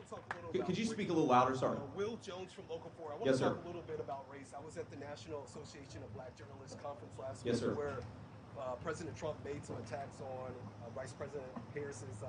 to talk a little about Could you speak a little louder? Sorry. Will Jones from Local 4. I want Yes, to sir. talk a little bit about race. I was at the National Association of Black Journalists conference last Yes, week sir. where President Trump made some attacks on Vice President Harris's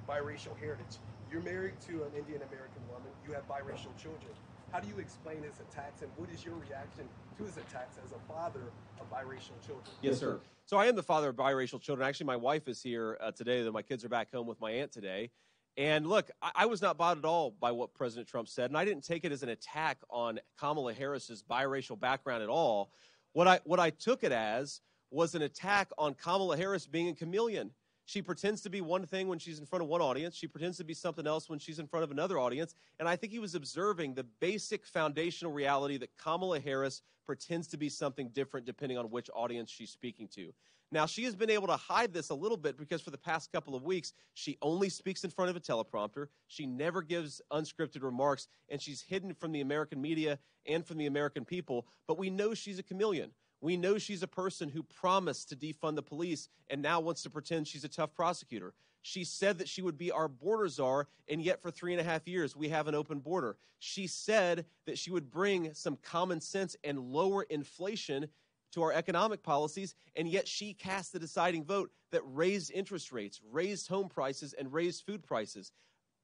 biracial heritage. You're married to an Indian American woman. You have biracial children. How do you explain his attacks, and what is your reaction to his attacks as a father of biracial children? Yes, sir. So I am the father of biracial children. Actually, my wife is here today, though my kids are back home with my aunt today. And look, I was not bothered at all by what President Trump said, and I didn't take it as an attack on Kamala Harris's biracial background at all. What I took it as was an attack on Kamala Harris being a chameleon. She pretends to be one thing when she's in front of one audience. She pretends to be something else when she's in front of another audience. And I think he was observing the basic foundational reality that Kamala Harris pretends to be something different depending on which audience she's speaking to. Now, she has been able to hide this a little bit because for the past couple of weeks, she only speaks in front of a teleprompter. She never gives unscripted remarks, and she's hidden from the American media and from the American people. But we know she's a chameleon. We know she's a person who promised to defund the police and now wants to pretend she's a tough prosecutor. She said that she would be our border czar, and yet for 3.5 years, we have an open border. She said that she would bring some common sense and lower inflation to our economic policies, and yet she cast the deciding vote that raised interest rates, raised home prices, and raised food prices.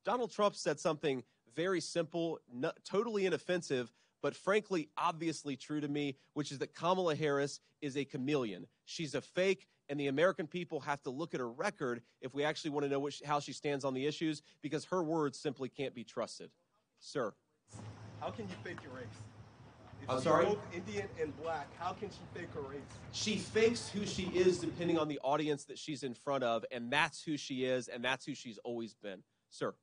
Donald Trump said something very simple, totally inoffensive, but frankly, obviously true to me, which is that Kamala Harris is a chameleon. She's a fake, and the American people have to look at her record if we actually want to know how she stands on the issues, because her words simply can't be trusted. Sir. How can you fake your race? If I'm she's sorry? both Indian and black, how can she fake her race? She fakes who she is depending on the audience that she's in front of, and that's who she is, and that's who she's always been. Sir.